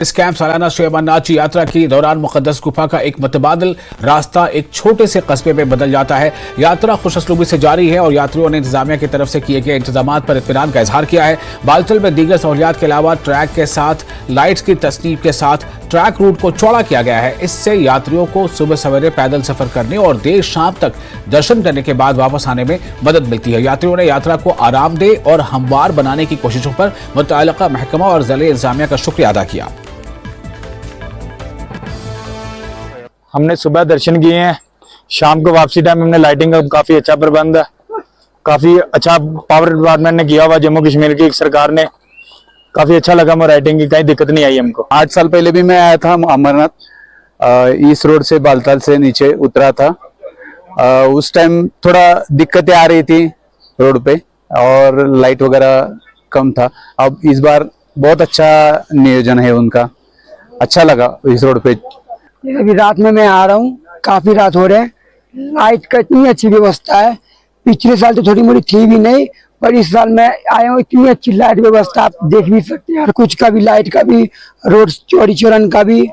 इस कैंप सालाना श्री अमरनाथ जी यात्रा के दौरान मुकद्दस गुफा का एक मुतबादिल रास्ता एक छोटे से कस्बे में बदल जाता है। यात्रा खुशअस्लूबी से जारी है और यात्रियों ने इंतजामिया की तरफ से किए गए इंतजामात पर इत्मीनान का इजहार किया है। बालतल में दीगर सहूलियात के अलावा ट्रैक के साथ लाइट्स की तस्नीब के साथ ट्रैक रूट को चौड़ा किया गया है। इससे यात्रियों को सुबह सवेरे पैदल सफर करने और देर शाम तक दर्शन करने के बाद वापस आने में मदद मिलती है। यात्रियों ने यात्रा को आरामदेह और हमवार बनाने की कोशिशों पर मुतअल्लिका महकमा और ज़िले इंतजामिया का शुक्रिया अदा किया। हमने सुबह दर्शन किए हैं, शाम को वापसी टाइम हमने लाइटिंग का काफी अच्छा प्रबंध है, काफी अच्छा पावर डिपार्टमेंट ने किया हुआ, जम्मू कश्मीर की सरकार ने, काफी अच्छा लगा। हमें राइटिंग की कहीं दिक्कत नहीं आई हमको। 8 साल पहले भी मैं आया था अमरनाथ, इस रोड से बालताल से नीचे उतरा था। उस टाइम थोड़ा दिक्कतें आ रही थी रोड पे और लाइट वगैरह कम था। अब इस बार बहुत अच्छा नियोजन है उनका, अच्छा लगा इस रोड पे। अभी रात में मैं आ रहा हूँ, काफी रात हो रहे हैं। लाइट का इतनी अच्छी व्यवस्था है, पिछले साल तो थोड़ी मोड़ी थी भी नहीं, पर इस साल मैं आया हूँ, इतनी अच्छी लाइट व्यवस्था आप देख भी सकते हैं। कुछ का भी लाइट का भी, रोड चौड़ी चौरन का भी,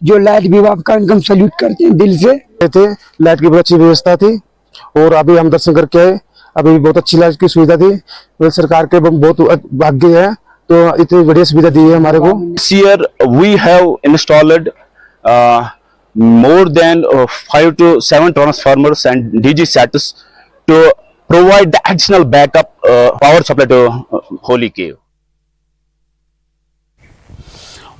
जो लाइट विभाग का इनकम सैल्यूट करते हैं दिल से। थे लाइट की बहुत अच्छी व्यवस्था थी और अभी हम दर्शन करके आए, अभी बहुत अच्छी लाइट की सुविधा थी। तो सरकार के बहुत भाग्य है, तो इतनी बढ़िया सुविधा दी है हमारे को। This year we have installed more than 5 to 7 transformers and DG sets to provide the additional backup power supply to Holy Cave.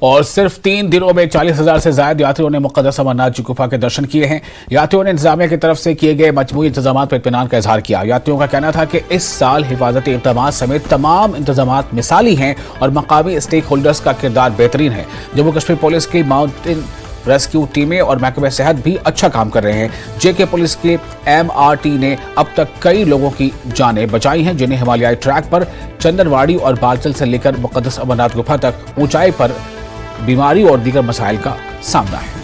और सिर्फ 3 दिनों में 40,000 से ज्यादा यात्रियों ने मुकद्दस अमरनाथ जी गुफा के दर्शन किए हैं। यात्रियों ने इंतजामिया की तरफ से किए गए मजमूई इंतजामात पर इत्मीनान का इजहार किया। यात्रियों का कहना था कि इस साल हिफाजती इक़दामात समेत तमाम इंतजामात मिसाली हैं और मकामी स्टेक होल्डर्स का किरदार बेहतरीन है। जम्मू कश्मीर पुलिस की माउंटेन रेस्क्यू टीमें और महकमे सेहत भी अच्छा काम कर रहे हैं। जेके पुलिस के MRT ने अब तक कई लोगों की जानें बचाई हैं, जिन्हें हिमालयाई ट्रैक पर चंदनवाड़ी और बालतल से लेकर मुकद्दस अमरनाथ गुफा तक ऊंचाई पर बीमारी और दीगर मसाइल का सामना है।